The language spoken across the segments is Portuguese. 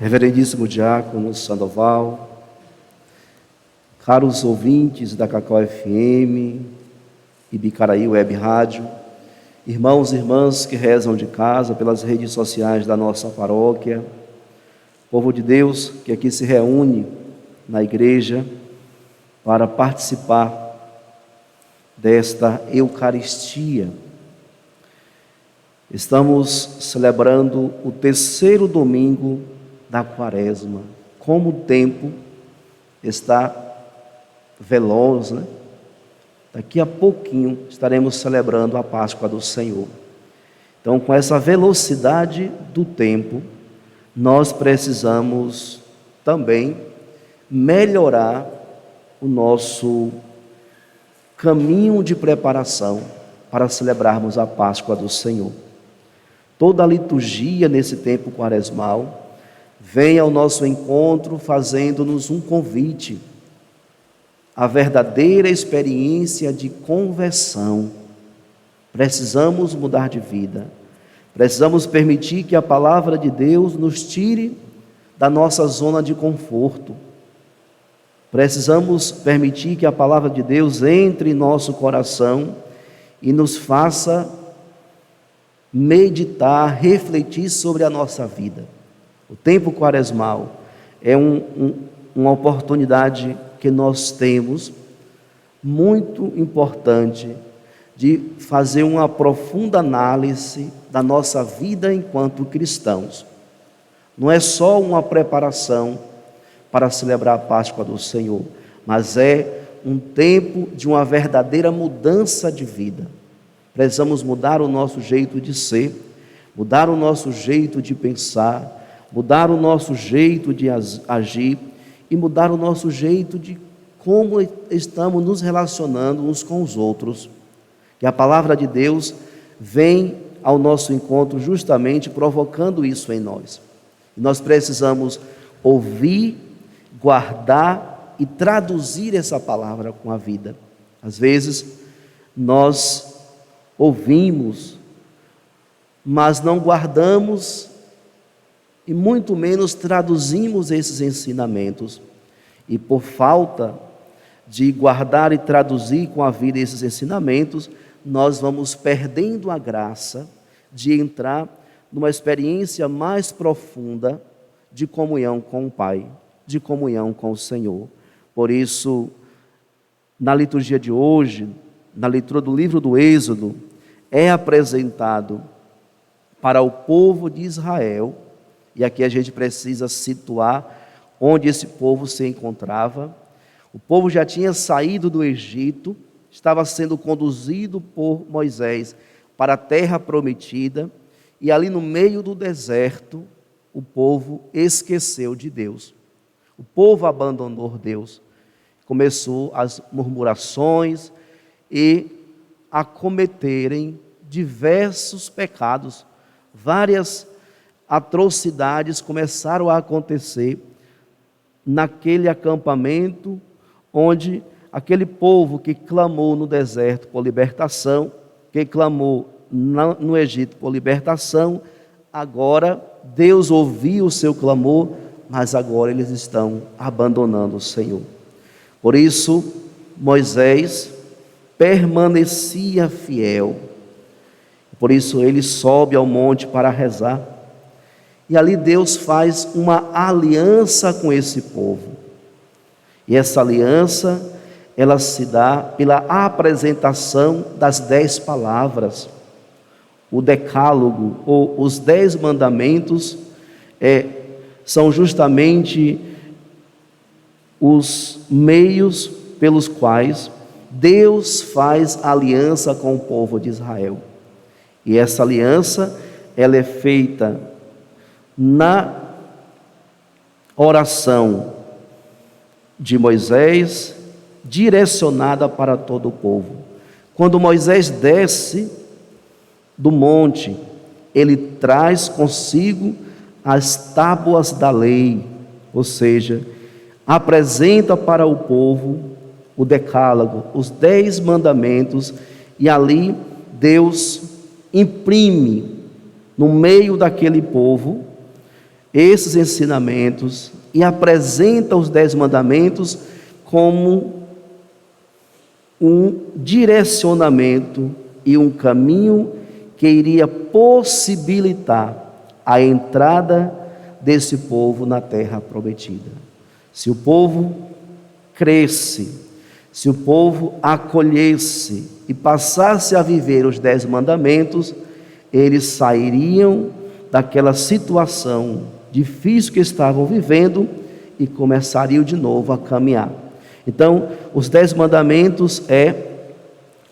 Reverendíssimo Diácono Sandoval, caros ouvintes da Cacau FM e Bicaraí Web Rádio, irmãos e irmãs que rezam de casa pelas redes sociais da nossa paróquia, povo de Deus que aqui se reúne na igreja para participar desta Eucaristia. Estamos celebrando o terceiro domingo da Quaresma. Como o tempo está veloz, né? Daqui a pouquinho estaremos celebrando a Páscoa do Senhor. Então, com essa velocidade do tempo, nós precisamos também melhorar o nosso caminho de preparação para celebrarmos a Páscoa do Senhor. Toda a liturgia nesse tempo quaresmal vem ao nosso encontro fazendo-nos um convite à verdadeira experiência de conversão. Precisamos mudar de vida. Precisamos permitir que a palavra de Deus nos tire da nossa zona de conforto. Precisamos permitir que a palavra de Deus entre em nosso coração e nos faça meditar, refletir sobre a nossa vida. O tempo quaresmal é uma oportunidade que nós temos muito importante de fazer uma profunda análise da nossa vida enquanto cristãos. Não é só uma preparação para celebrar a Páscoa do Senhor, mas é um tempo de uma verdadeira mudança de vida. Precisamos mudar o nosso jeito de ser, mudar o nosso jeito de pensar, mudar o nosso jeito de agir e mudar o nosso jeito de como estamos nos relacionando uns com os outros. E a palavra de Deus vem ao nosso encontro justamente provocando isso em nós. E nós precisamos ouvir, guardar e traduzir essa palavra com a vida. Às vezes nós ouvimos, mas não guardamos e muito menos traduzimos esses ensinamentos. E por falta de guardar e traduzir com a vida esses ensinamentos, nós vamos perdendo a graça de entrar numa experiência mais profunda de comunhão com o Pai, de comunhão com o Senhor. Por isso, na liturgia de hoje, na leitura do livro do Êxodo, é apresentado para o povo de Israel, e aqui a gente precisa situar onde esse povo se encontrava. O povo já tinha saído do Egito, estava sendo conduzido por Moisés para a terra prometida, e ali no meio do deserto, o povo esqueceu de Deus. O povo abandonou Deus. Começou as murmurações e a cometerem diversos pecados. Várias atrocidades começaram a acontecer naquele acampamento, onde aquele povo que clamou no deserto por libertação, que clamou no Egito por libertação, agora Deus ouviu o seu clamor, mas agora eles estão abandonando o Senhor. Por isso, Moisés permanecia fiel. Por isso ele sobe ao monte para rezar. E ali Deus faz uma aliança com esse povo. E essa aliança, ela se dá pela apresentação das 10 palavras. O decálogo, ou os 10 mandamentos, são justamente os meios pelos quais Deus faz aliança com o povo de Israel. E essa aliança, ela é feita na oração de Moisés, direcionada para todo o povo. Quando Moisés desce do monte, ele traz consigo as tábuas da lei, ou seja, apresenta para o povo o decálogo, os 10 mandamentos, e ali Deus imprime no meio daquele povo esses ensinamentos e apresenta os 10 mandamentos como um direcionamento e um caminho que iria possibilitar a entrada desse povo na terra prometida. Se o povo cresce, se o povo acolhesse e passasse a viver os 10 mandamentos, eles sairiam daquela situação difícil que estavam vivendo e começariam de novo a caminhar. Então, os 10 mandamentos é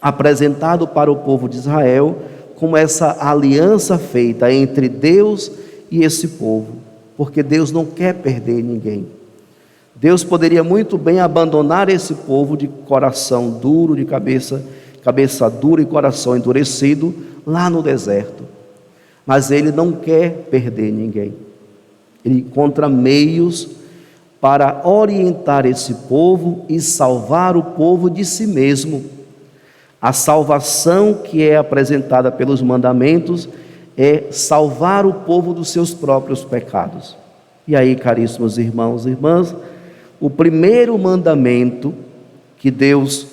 apresentado para o povo de Israel como essa aliança feita entre Deus e esse povo, porque Deus não quer perder ninguém. Deus poderia muito bem abandonar esse povo de coração duro, de cabeça dura e coração endurecido, lá no deserto. Mas Ele não quer perder ninguém. Ele encontra meios para orientar esse povo e salvar o povo de si mesmo. A salvação que é apresentada pelos mandamentos é salvar o povo dos seus próprios pecados. E aí, caríssimos irmãos e irmãs, o primeiro mandamento que Deus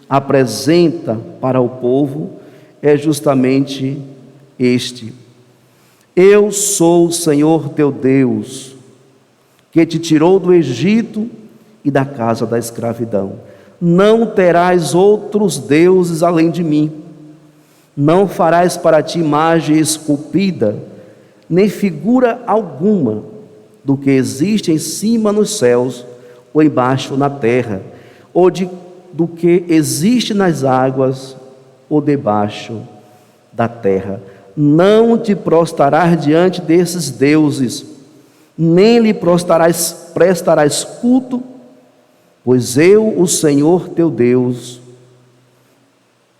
apresenta para o povo é justamente este: Eu sou o Senhor teu Deus, que te tirou do Egito e da casa da escravidão. Não terás outros deuses além de mim. Não farás para ti imagem esculpida, nem figura alguma do que existe em cima nos céus ou embaixo na terra, ou do que existe nas águas ou debaixo da terra. Não te prostrarás diante desses deuses, nem lhe prestarás culto, pois eu, o Senhor teu Deus,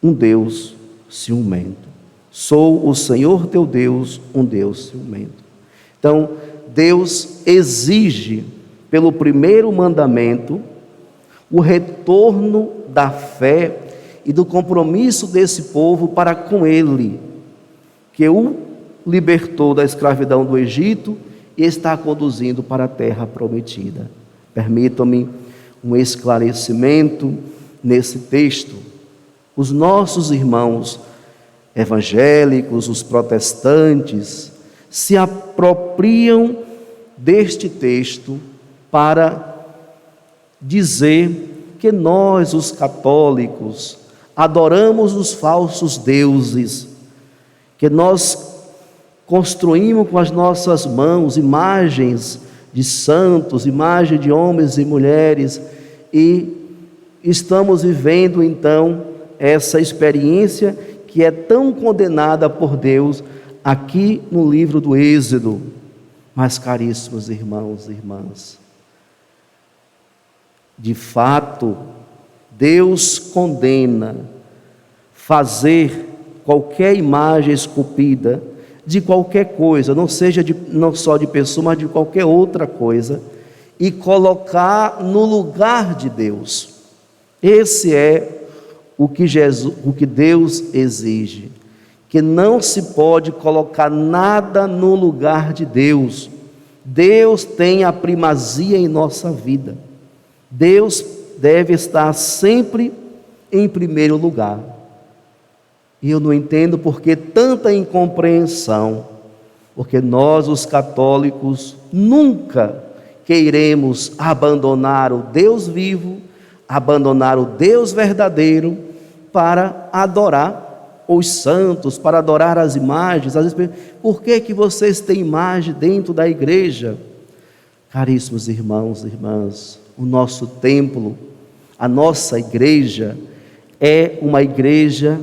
um Deus ciumento. Sou o Senhor teu Deus, um Deus ciumento. Então, Deus exige, pelo primeiro mandamento, o retorno da fé e do compromisso desse povo para com Ele, que o libertou da escravidão do Egito e está conduzindo para a terra prometida. Permitam-me um esclarecimento nesse texto. Os nossos irmãos evangélicos, os protestantes, se apropriam deste texto para dizer que nós, os católicos, adoramos os falsos deuses, que nós construímos com as nossas mãos imagens de santos, imagens de homens e mulheres, e estamos vivendo então essa experiência que é tão condenada por Deus aqui no livro do Êxodo. Mas, caríssimos irmãos e irmãs, de fato, Deus condena fazer qualquer imagem esculpida de qualquer coisa, não só de pessoa, mas de qualquer outra coisa, e colocar no lugar de Deus. Esse é o que Deus exige, que não se pode colocar nada no lugar de Deus. Deus tem a primazia em nossa vida. Deus deve estar sempre em primeiro lugar. E eu não entendo por que tanta incompreensão, porque nós, os católicos, nunca queiremos abandonar o Deus vivo, abandonar o Deus verdadeiro para adorar os santos, para adorar as imagens. Às vezes, por que vocês têm imagem dentro da igreja? Caríssimos irmãos e irmãs, o nosso templo, a nossa igreja é uma igreja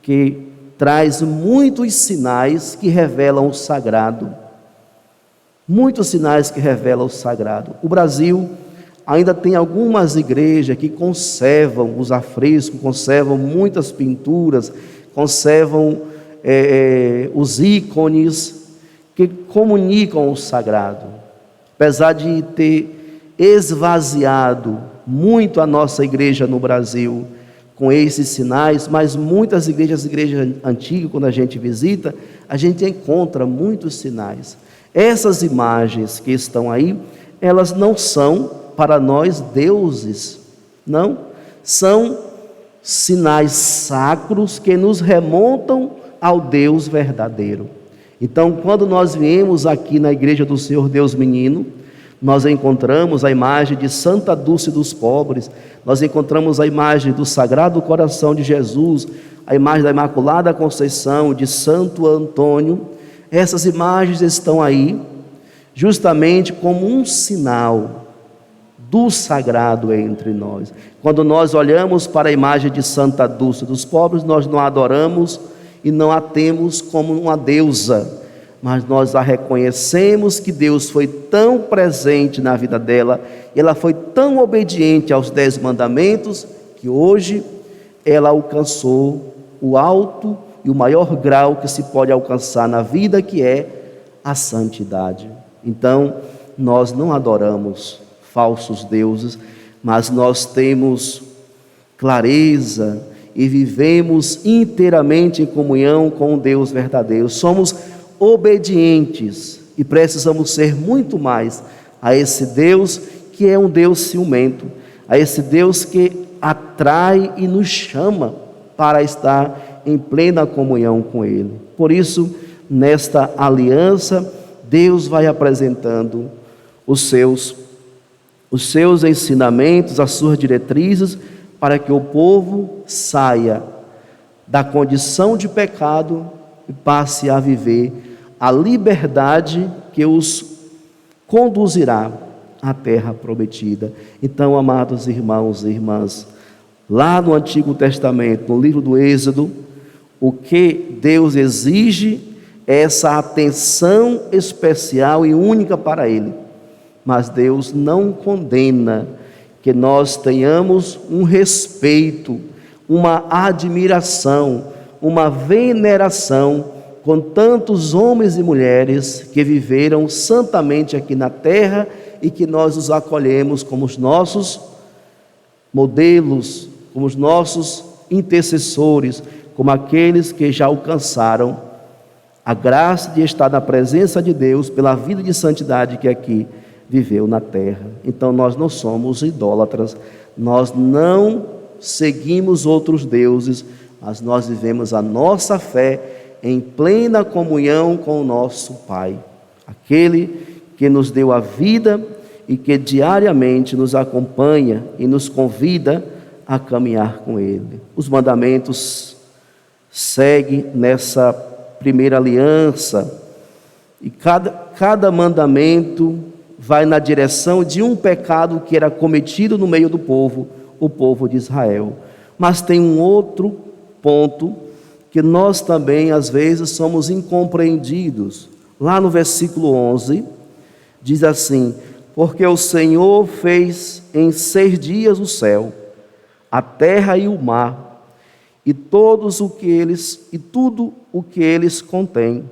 que traz muitos sinais que revelam o sagrado. Muitos sinais que revelam o sagrado. O Brasil ainda tem algumas igrejas que conservam os afrescos, conservam muitas pinturas, conservam os ícones que comunicam o sagrado. Apesar de ter esvaziado muito a nossa igreja no Brasil com esses sinais, mas muitas igrejas antigas, quando a gente visita, a gente encontra muitos sinais. Essas imagens que estão aí, elas não são para nós deuses, não, são sinais sacros que nos remontam ao Deus verdadeiro. Então, quando nós viemos aqui na igreja do Senhor Deus Menino, nós encontramos a imagem de Santa Dulce dos Pobres, nós encontramos a imagem do Sagrado Coração de Jesus, a imagem da Imaculada Conceição, de Santo Antônio. Essas imagens estão aí justamente como um sinal do sagrado entre nós. Quando nós olhamos para a imagem de Santa Dulce dos Pobres, nós não a adoramos e não a temos como uma deusa, mas nós a reconhecemos que Deus foi tão presente na vida dela, ela foi tão obediente aos 10 mandamentos, que hoje ela alcançou o alto e o maior grau que se pode alcançar na vida, que é a santidade. Então, nós não adoramos falsos deuses, mas nós temos clareza e vivemos inteiramente em comunhão com o Deus verdadeiro. Somos obedientes e precisamos ser muito mais a esse Deus que é um Deus ciumento, a esse Deus que atrai e nos chama para estar em plena comunhão com Ele. Por isso, nesta aliança, Deus vai apresentando os seus ensinamentos, as suas diretrizes, para que o povo saia da condição de pecado e passe a viver a liberdade que os conduzirá à terra prometida. Então, amados irmãos e irmãs, lá no Antigo Testamento, no livro do Êxodo, o que Deus exige é essa atenção especial e única para Ele. Mas Deus não condena que nós tenhamos um respeito, uma admiração, uma veneração com tantos homens e mulheres que viveram santamente aqui na terra e que nós os acolhemos como os nossos modelos, como os nossos intercessores, como aqueles que já alcançaram a graça de estar na presença de Deus pela vida de santidade que aqui viveu na terra. Então nós não somos idólatras, nós não seguimos outros deuses, mas nós vivemos a nossa fé em plena comunhão com o nosso Pai, aquele que nos deu a vida e que diariamente nos acompanha e nos convida a caminhar com Ele. Os mandamentos seguem nessa primeira aliança e cada mandamento vai na direção de um pecado que era cometido no meio do povo, o povo de Israel. Mas tem um outro ponto que nós também às vezes somos incompreendidos. Lá no versículo 11, diz assim: porque o Senhor fez em 6 dias o céu, a terra e o mar, e tudo o que eles contêm,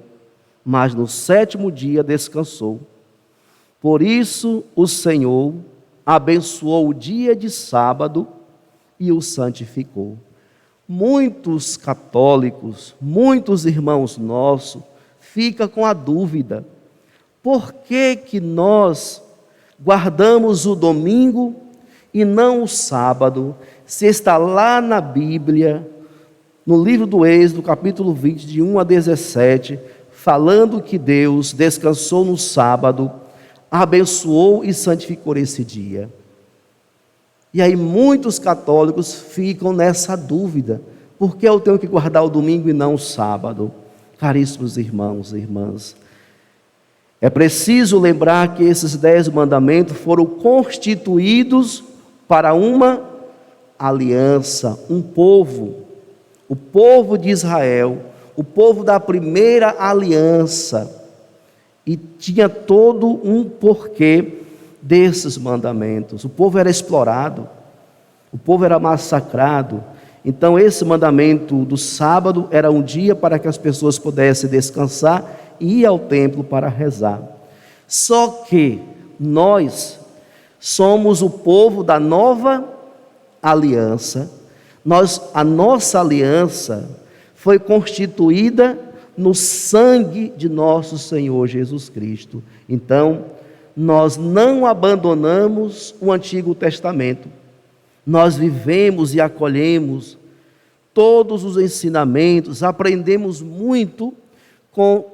mas no 7º dia descansou. Por isso o Senhor abençoou o dia de sábado e o santificou. Muitos católicos, muitos irmãos nossos, ficam com a dúvida: por que que nós guardamos o domingo e não o sábado, se está lá na Bíblia, no livro do Êxodo, capítulo 20, de 1 a 17, falando que Deus descansou no sábado, abençoou e santificou esse dia? E aí muitos católicos ficam nessa dúvida: por que eu tenho que guardar o domingo e não o sábado? Caríssimos irmãos e irmãs, é preciso lembrar que esses 10 mandamentos foram constituídos para uma aliança, um povo, o povo de Israel, o povo da primeira aliança, e tinha todo um porquê desses mandamentos. O povo era explorado, o povo era massacrado. Então esse mandamento do sábado era um dia para que as pessoas pudessem descansar e ir ao templo para rezar. Só que nós somos o povo da nova aliança. A nossa aliança foi constituída no sangue de nosso Senhor Jesus Cristo. Então, nós não abandonamos o Antigo Testamento. Nós vivemos e acolhemos todos os ensinamentos, aprendemos muito com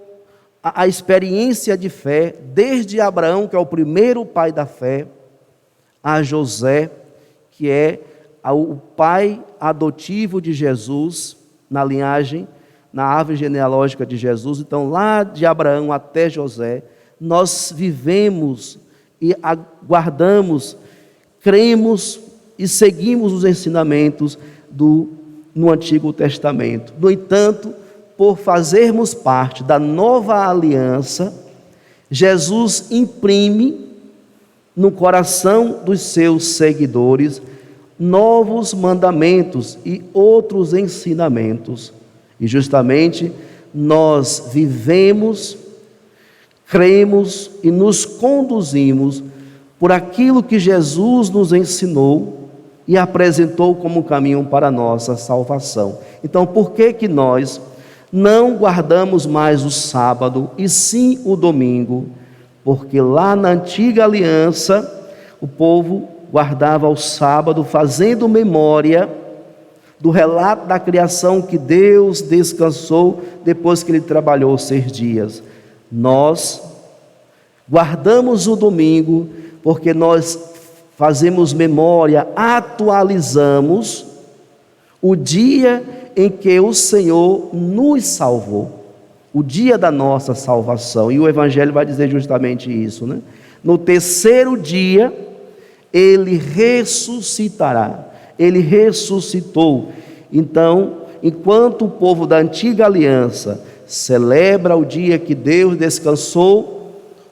a experiência de fé, desde Abraão, que é o primeiro pai da fé, a José, que é o pai adotivo de Jesus, na linhagem, na árvore genealógica de Jesus. Então, lá de Abraão até José, nós vivemos e aguardamos, cremos e seguimos os ensinamentos no Antigo Testamento. No entanto, por fazermos parte da nova aliança, Jesus imprime no coração dos seus seguidores novos mandamentos e outros ensinamentos. E justamente nós vivemos, cremos e nos conduzimos por aquilo que Jesus nos ensinou e apresentou como caminho para a nossa salvação. Então, por que nós não guardamos mais o sábado e sim o domingo? Porque lá na antiga aliança, o povo guardava o sábado, fazendo memória do relato da criação, que Deus descansou depois que Ele trabalhou 6 dias. Nós guardamos o domingo porque nós fazemos memória, atualizamos o dia em que o Senhor nos salvou, o dia da nossa salvação. E o Evangelho vai dizer justamente isso, né? No terceiro dia, Ele ressuscitará. Ele ressuscitou. Então, enquanto o povo da antiga aliança celebra o dia que Deus descansou,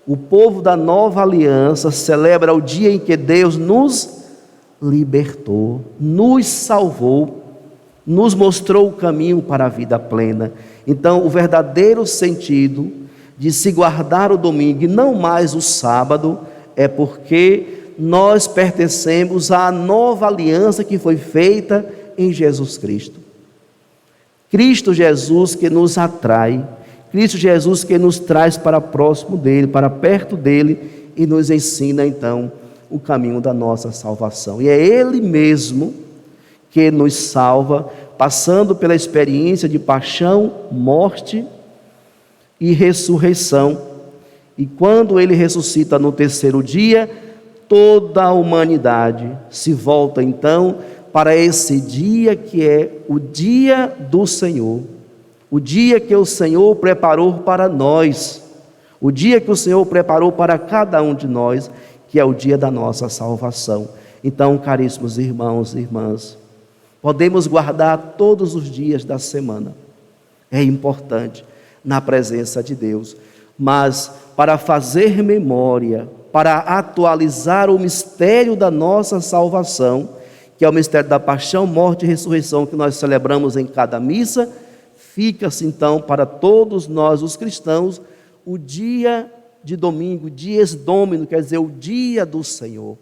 o povo da nova aliança celebra o dia em que Deus nos libertou, nos salvou, nos mostrou o caminho para a vida plena. Então, o verdadeiro sentido de se guardar o domingo e não mais o sábado é porque nós pertencemos à nova aliança que foi feita em Jesus Cristo. Cristo Jesus que nos atrai, Cristo Jesus que nos traz para próximo dEle, para perto dEle, e nos ensina então o caminho da nossa salvação. E é Ele mesmo que nos salva, passando pela experiência de paixão, morte e ressurreição. E quando Ele ressuscita no terceiro dia, toda a humanidade se volta então para esse dia que é o dia do Senhor, o dia que o Senhor preparou para nós, o dia que o Senhor preparou para cada um de nós, que é o dia da nossa salvação. Então, caríssimos irmãos e irmãs, podemos guardar todos os dias da semana, é importante, na presença de Deus, mas para fazer memória, para atualizar o mistério da nossa salvação, que é o mistério da paixão, morte e ressurreição que nós celebramos em cada missa, fica-se então para todos nós os cristãos o dia de domingo, dies domino, quer dizer, o dia do Senhor.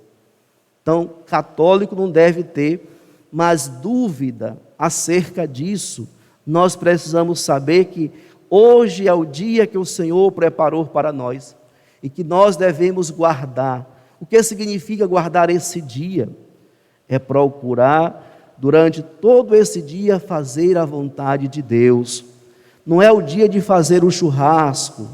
Então, católico não deve ter mais dúvida acerca disso. Nós precisamos saber que hoje é o dia que o Senhor preparou para nós e que nós devemos guardar. O que significa guardar esse dia? É procurar, durante todo esse dia, fazer a vontade de Deus. Não é o dia de fazer o churrasco,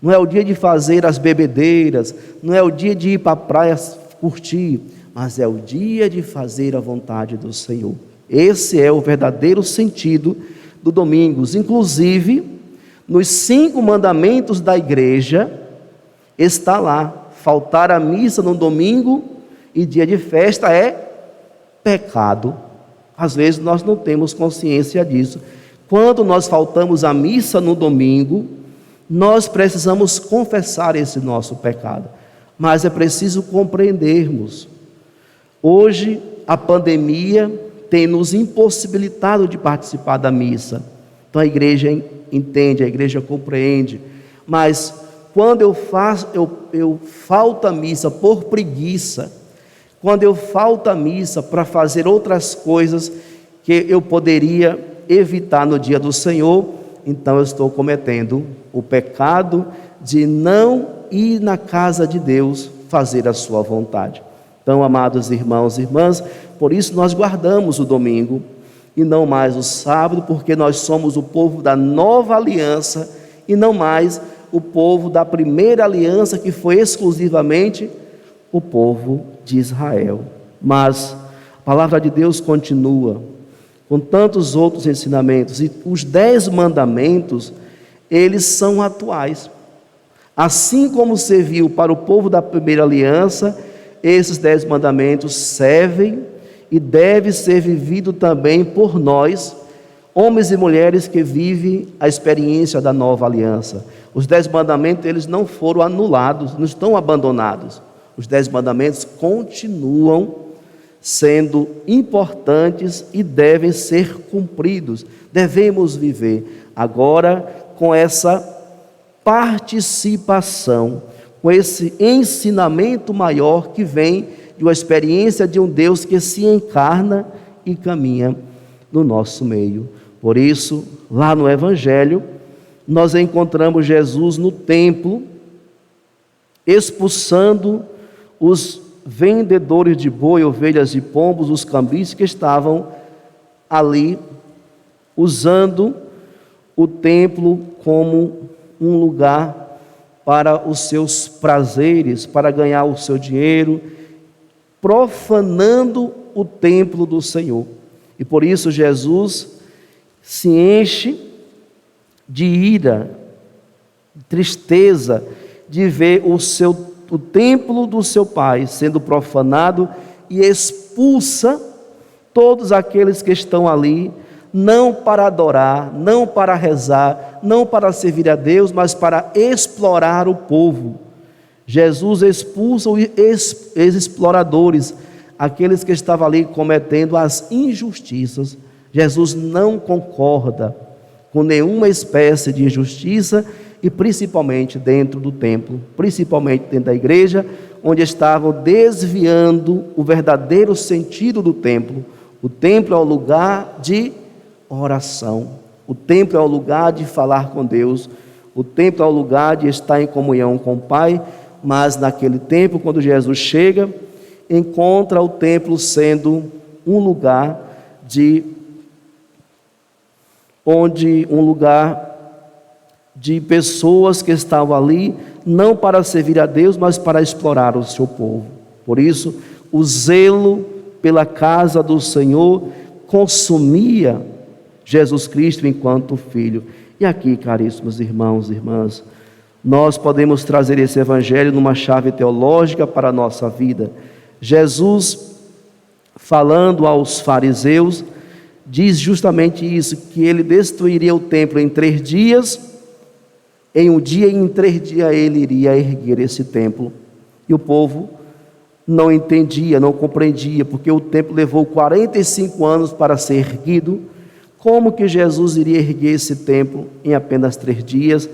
não é o dia de fazer as bebedeiras, não é o dia de ir para a praia curtir, mas é o dia de fazer a vontade do Senhor. Esse é o verdadeiro sentido do domingo. Inclusive, nos 5 mandamentos da igreja, está lá, faltar a missa no domingo e dia de festa é pecado. Às vezes nós não temos consciência disso. Quando nós faltamos a missa no domingo, nós precisamos confessar esse nosso pecado. Mas é preciso compreendermos. Hoje a pandemia tem nos impossibilitado de participar da missa. Então a igreja entende, a igreja compreende. Mas quando eu falto a missa por preguiça, quando eu falto a missa para fazer outras coisas que eu poderia evitar no dia do Senhor, então eu estou cometendo o pecado de não ir na casa de Deus fazer a sua vontade. Então, amados irmãos e irmãs, por isso nós guardamos o domingo e não mais o sábado, porque nós somos o povo da nova aliança e não mais o povo da primeira aliança, que foi exclusivamente o povo de Israel. Mas a palavra de Deus continua com tantos outros ensinamentos, e os 10 mandamentos, eles são atuais. Assim como serviu para o povo da primeira aliança, esses 10 mandamentos servem e deve ser vivido também por nós, homens e mulheres que vivem a experiência da nova aliança. Os 10 mandamentos, eles não foram anulados, não estão abandonados. Os 10 mandamentos continuam sendo importantes e devem ser cumpridos. Devemos viver agora com essa participação, com esse ensinamento maior que vem de uma experiência de um Deus que se encarna e caminha no nosso meio. Por isso, lá no Evangelho, nós encontramos Jesus no templo, expulsando os vendedores de boi, ovelhas e pombos, os cambistas que estavam ali, usando o templo como um lugar para os seus prazeres, para ganhar o seu dinheiro, profanando o templo do Senhor. E por isso Jesus se enche de ira, tristeza, de ver o templo do seu Pai sendo profanado, e expulsa todos aqueles que estão ali, não para adorar, não para rezar, não para servir a Deus, mas para explorar o povo. Jesus expulsa os exploradores, aqueles que estavam ali cometendo as injustiças. Jesus não concorda com nenhuma espécie de injustiça, e principalmente dentro do templo, principalmente dentro da igreja, onde estavam desviando o verdadeiro sentido do templo. O templo é o lugar de oração, o templo é o lugar de falar com Deus, o templo é o lugar de estar em comunhão com o Pai. Mas naquele tempo, quando Jesus chega, encontra o templo sendo um lugar de pessoas que estavam ali, não para servir a Deus, mas para explorar o seu povo. Por isso, o zelo pela casa do Senhor consumia Jesus Cristo enquanto Filho. E aqui, caríssimos irmãos e irmãs, nós podemos trazer esse Evangelho numa chave teológica para a nossa vida. Jesus, falando aos fariseus, diz justamente isso, que ele destruiria o templo em 3 dias, em um dia e em 3 dias ele iria erguer esse templo. E o povo não entendia, não compreendia, porque o templo levou 45 anos para ser erguido. Como que Jesus iria erguer esse templo em apenas 3 dias?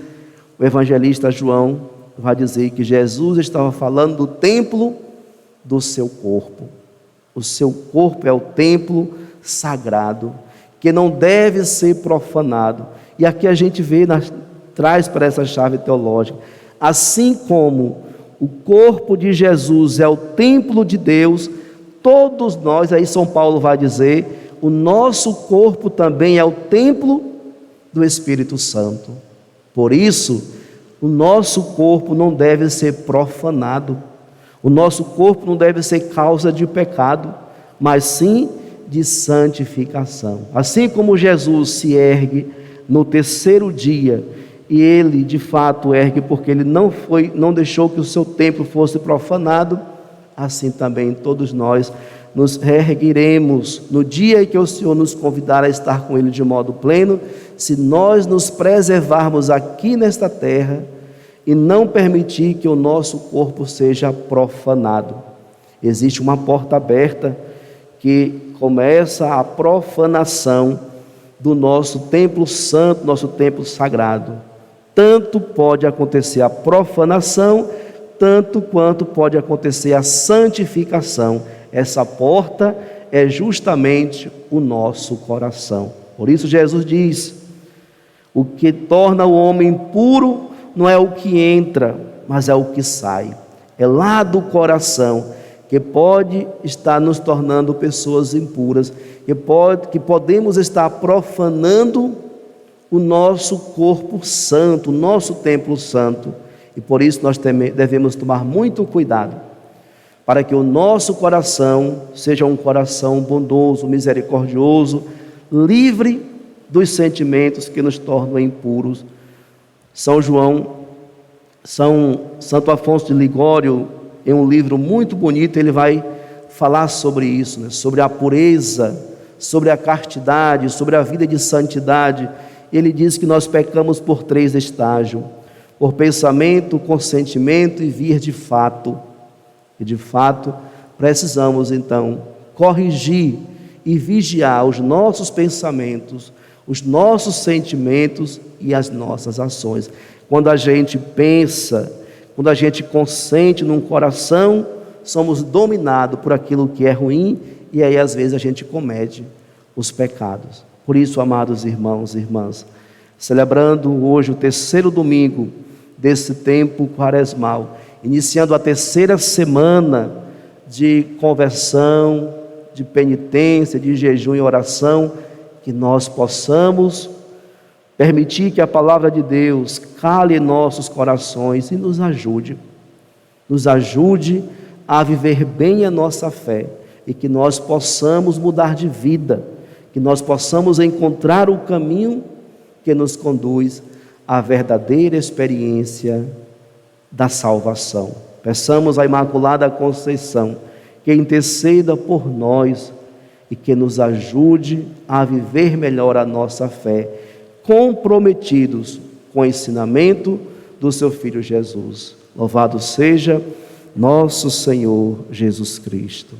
O evangelista João vai dizer que Jesus estava falando do templo do seu corpo. O seu corpo é o templo sagrado, que não deve ser profanado. E aqui a gente traz para essa chave teológica, assim como o corpo de Jesus é o templo de Deus, todos nós, aí São Paulo vai dizer, o nosso corpo também é o templo do Espírito Santo. Por isso, o nosso corpo não deve ser profanado, o nosso corpo não deve ser causa de pecado, mas sim de santificação. Assim como Jesus se ergue no 3º dia, e ele de fato ergue porque ele não deixou que o seu templo fosse profanado, assim também todos nós nos reergueremos no dia em que o Senhor nos convidar a estar com ele de modo pleno, se nós nos preservarmos aqui nesta terra e não permitir que o nosso corpo seja profanado. Existe uma porta aberta que começa a profanação do nosso templo santo, nosso templo sagrado. Tanto pode acontecer a profanação, tanto quanto pode acontecer a santificação. Essa porta é justamente o nosso coração. Por isso Jesus diz: O que torna o homem puro não é o que entra, mas é o que sai. É lá do coração que pode estar nos tornando pessoas impuras, que podemos estar profanando o nosso corpo santo, o nosso templo santo. E por isso nós devemos tomar muito cuidado, para que o nosso coração seja um coração bondoso, misericordioso, livre dos sentimentos que nos tornam impuros. Santo Afonso de Ligório, em um livro muito bonito, ele vai falar sobre isso, né? Sobre a pureza, sobre a castidade, sobre a vida de santidade. Ele diz que nós pecamos por 3 estágios: por pensamento, consentimento e vir de fato. E de fato, precisamos então corrigir e vigiar os nossos pensamentos, os nossos sentimentos e as nossas ações. Quando a gente pensa, quando a gente consente num coração, somos dominados por aquilo que é ruim, e aí às vezes a gente comete os pecados. Por isso, amados irmãos e irmãs, celebrando hoje o 3º domingo desse tempo quaresmal, iniciando a 3ª semana de conversão, de penitência, de jejum e oração, que nós possamos permitir que a palavra de Deus cale em nossos corações e nos ajude a viver bem a nossa fé, e que nós possamos mudar de vida, que nós possamos encontrar o caminho que nos conduz à verdadeira experiência da salvação. Peçamos à Imaculada Conceição que interceda por nós e que nos ajude a viver melhor a nossa fé, comprometidos com o ensinamento do seu Filho Jesus. Louvado seja nosso Senhor Jesus Cristo.